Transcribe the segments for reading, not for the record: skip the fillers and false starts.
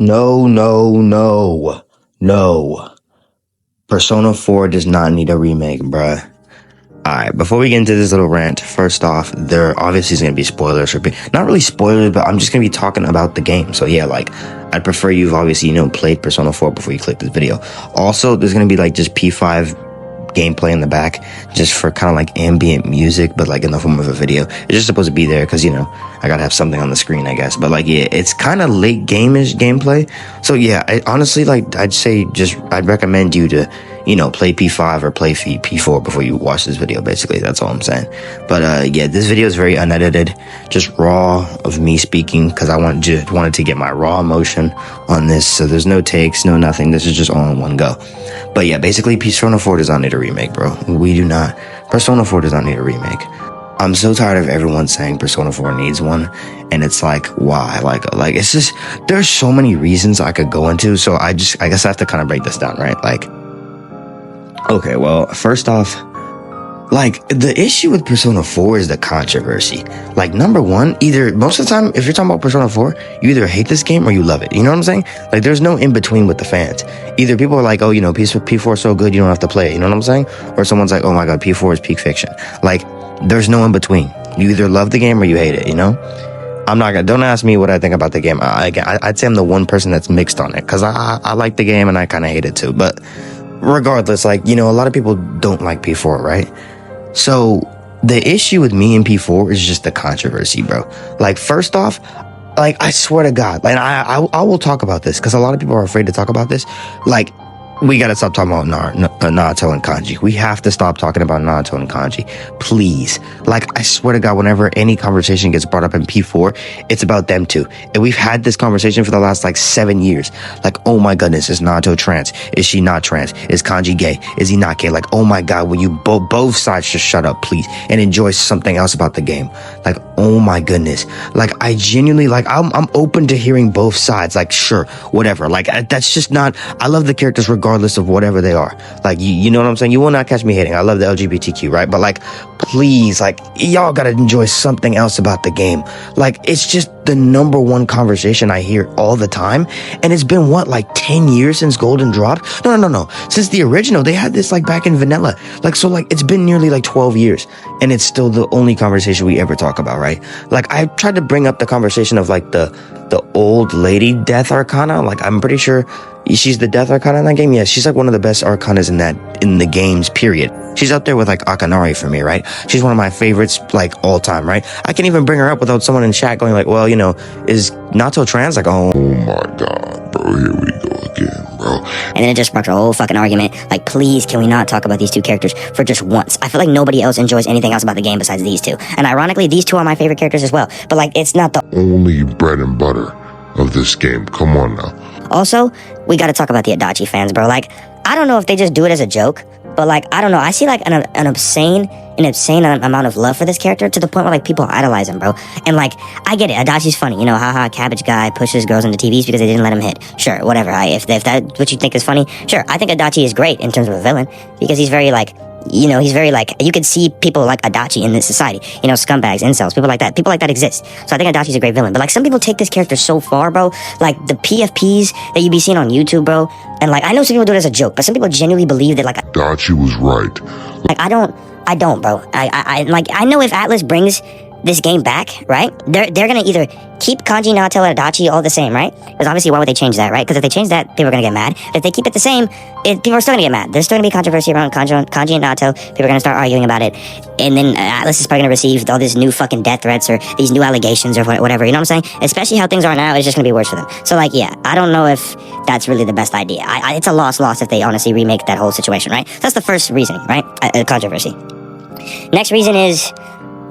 No. Persona 4 does not need a remake, bruh. Alright, before we get into this little rant, first off, there obviously is going to be spoilers, or not really spoilers, but I'm just going to be talking about the game. So yeah, like, I'd prefer you've obviously, played Persona 4 before you click this video. Also, there's going to be like just P5 gameplay in the back, just for kind of like ambient music, but like in the form of a video. It's just supposed to be there because, I gotta have something on the screen, I guess. But like, yeah, it's kind of late game-ish gameplay. So yeah, honestly, like, I'd recommend you to, play P5 or play P4 before you watch this video, basically. That's all I'm saying. But yeah, this video is very unedited, just raw of me speaking, because I wanted to get my raw emotion on this. So there's no takes, no nothing. This is just all in one go. But yeah, basically, Persona 4 does not need a remake, bro. We do not. Persona 4 does not need a remake. I'm so tired of everyone saying Persona 4 needs one, and it's like, why? Like it's just, there's so many reasons I could go into, so I guess I have to kind of break this down, right? Like, okay, well, first off, like, the issue with Persona 4 is the controversy. Like, number one, either, most of the time, if you're talking about Persona 4, you either hate this game or you love it. You know what I'm saying? Like, there's no in-between with the fans. Either people are like, oh, P4 is so good, you don't have to play it. You know what I'm saying? Or someone's like, oh my god, P4 is peak fiction. Like, there's no in-between. You either love the game or you hate it, I'm not gonna, don't ask me what I think about the game. I'd say I'm the one person that's mixed on it, because I like the game and I kind of hate it too. But regardless, like, a lot of people don't like P4, right? So the issue with me and P4 is just the controversy, bro. Like, first off, like, I swear to God, like, I will talk about this because a lot of people are afraid to talk about this. Like, we gotta stop talking about Naruto and Kanji. We have to stop talking about Naruto and Kanji. Please. Like, I swear to God, whenever any conversation gets brought up in P4, it's about them two. And we've had this conversation for the last, 7 years. Like, oh my goodness, is Naruto trans? Is she not trans? Is Kanji gay? Is he not gay? Like, oh my God, will you both sides just shut up, please, and enjoy something else about the game? Like, oh my goodness. Like, I genuinely, I'm open to hearing both sides. Like, sure, whatever. Like, that's just not, I love the characters regardless of whatever they are. Like, you know what I'm saying? You will not catch me hating. I love the LGBTQ, right? But like, please, like, y'all gotta enjoy something else about the game. Like, it's just the number one conversation I hear all the time. And it's been 10 years since Golden dropped? No. Since the original, they had this back in vanilla. It's been nearly 12 years. And it's still the only conversation we ever talk about, right? Like, I tried to bring up the conversation of the old lady Death Arcana. Like, I'm pretty sure she's the Death Arcana in that game. Yeah, she's one of the best Arcanas in the games, period. She's up there with Akanari for me, right? She's one of my favorites, all time, right? I can't even bring her up without someone in chat going well, is Nato trans? Like, oh my God, bro, here we go again, bro. And then it just sparked a whole fucking argument. Like, please, can we not talk about these two characters for just once? I feel like nobody else enjoys anything else about the game besides these two. And ironically, these two are my favorite characters as well. But it's not the only bread and butter of this game. Come on now. Also, we gotta talk about the Adachi fans, bro. I don't know if they just do it as a joke, but I don't know. I see an insane amount of love for this character to the point where people idolize him, bro. And I get it. Adachi's funny, haha. Cabbage guy pushes girls into TVs because they didn't let him hit. Sure, whatever. If that's what you think is funny, sure. I think Adachi is great in terms of a villain because he's very he's very you could see people like Adachi in this society. Scumbags, incels, people like that exist. So I think Adachi's a great villain. But some people take this character so far, bro. The PFPs that you be seeing on YouTube, bro. And I know some people do it as a joke, but some people genuinely believe that Adachi was right. I don't, bro. I know if Atlus brings this game back, right? They're gonna either keep Kanji, Nato, and Adachi all the same, right? Because obviously, why would they change that, right? Because if they change that, people are gonna get mad. If they keep it the same, people are still gonna get mad. There's still gonna be controversy around Kanji and Nato. People are gonna start arguing about it, and then Atlus is probably gonna receive all these new fucking death threats or these new allegations or whatever. You know what I'm saying? Especially how things are now, it's just gonna be worse for them. So yeah, I don't know if that's really the best idea. It's a loss if they honestly remake that whole situation, right? So that's the first reason, right? Controversy. Next reason is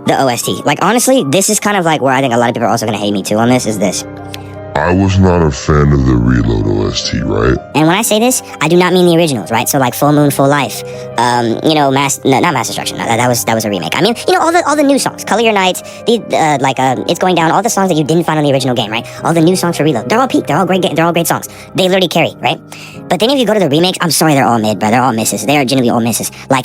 the OST. Honestly, this is kind of where I think a lot of people are also gonna hate me too on this, is this. I was not a fan of the Reload OST, right? And when I say this, I do not mean the originals, right? So Full Moon, Full Life, not Mass Destruction. That was a remake. I mean, all the new songs, Color Your Night, It's Going Down, all the songs that you didn't find on the original game, right? All the new songs for Reload, they're all peak. They're all great songs. They literally carry, right? But then if you go to the remakes, I'm sorry, they're all mid, bro. They're all misses. They are genuinely all misses. What's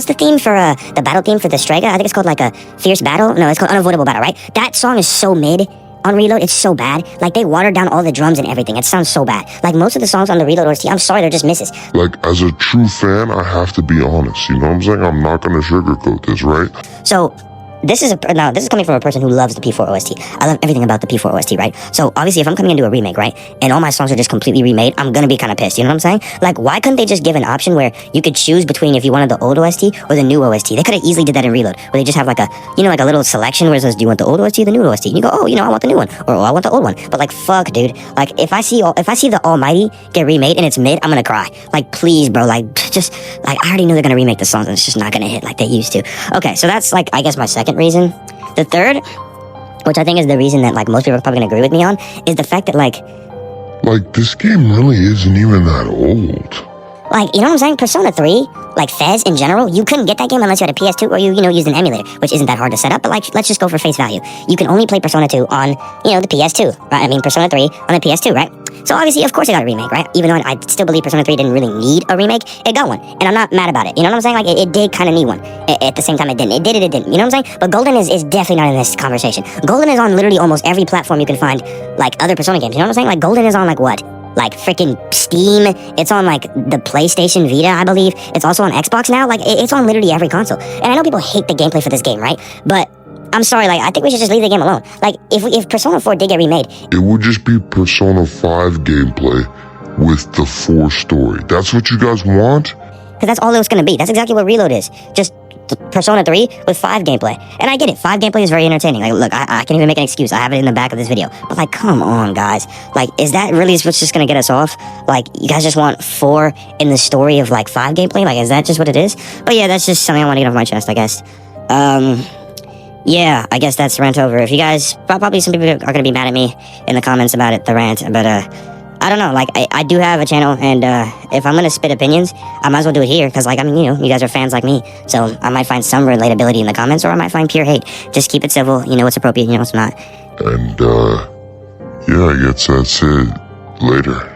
the theme for the battle theme for the Strega? I think it's called a Fierce Battle. No, it's called Unavoidable Battle, right? That song is so mid. on Reload, it's so bad. Like, they watered down all the drums and everything. It sounds so bad. Like, most of the songs on the Reload OST, I'm sorry, they're just misses. Like, as a true fan, I have to be honest. You know what I'm saying? I'm not gonna sugarcoat this, right? So, this is coming from a person who loves the P4 OST. I love everything about the P4 OST, right? So obviously, if I'm coming into a remake, right, and all my songs are just completely remade, I'm gonna be kind of pissed. You know what I'm saying? Like, why couldn't they just give an option where you could choose between if you wanted the old OST or the new OST? They could have easily did that in Reload, where they just have like a, like a little selection where it says, do you want the old OST or the new OST? And you go, oh, I want the new one, or oh, I want the old one. But like, fuck, dude. Like, if I see the Almighty get remade and it's mid, I'm gonna cry. Like, please, bro. Like, just like, I already know they're gonna remake the songs and it's just not gonna hit like they used to. Okay, so that's like, I guess, my second reason. The third, which I think is the reason that like most people are probably gonna agree with me on, is the fact that like this game really isn't even that old. Like, you know what I'm saying? Persona 3, like Fez in general, you couldn't get that game unless you had a PS2 or you used an emulator, which isn't that hard to set up, but like, let's just go for face value. You can only play Persona 2 on, the PS2, right? I mean, Persona 3 on the PS2, right? So obviously, of course it got a remake, right? Even though I still believe Persona 3 didn't really need a remake, it got one. And I'm not mad about it. You know what I'm saying? Like, it did kind of need one. At the same time, it didn't. It didn't. You know what I'm saying? But Golden is definitely not in this conversation. Golden is on literally almost every platform you can find, like, other Persona games. You know what I'm saying? Like, Golden is on, like, what? Like, freaking Steam. It's on, like, the PlayStation Vita, I believe. It's also on Xbox now. Like, it's on literally every console. And I know people hate the gameplay for this game, right? But I'm sorry, like, I think we should just leave the game alone. Like, if Persona 4 did get remade, it would just be Persona 5 gameplay with the 4 story. That's what you guys want? because that's all it was going to be. That's exactly what Reload is. Just Persona 3 with 5 gameplay. And I get it. 5 gameplay is very entertaining. Like, look, I can't even make an excuse. I have it in the back of this video. But, like, come on, guys. Like, is that really what's just going to get us off? Like, you guys just want 4 in the story of, like, 5 gameplay? Like, is that just what it is? But, yeah, that's just something I want to get off my chest, I guess. Yeah, I guess that's rant over. If you guys, probably some people are going to be mad at me in the comments about it, the rant, but, I don't know, like, I do have a channel, and, if I'm gonna spit opinions, I might as well do it here, because, like, I mean, you guys are fans like me, so I might find some relatability in the comments, or I might find pure hate. Just keep it civil, what's appropriate, what's not. And, yeah, I guess that's it. Later.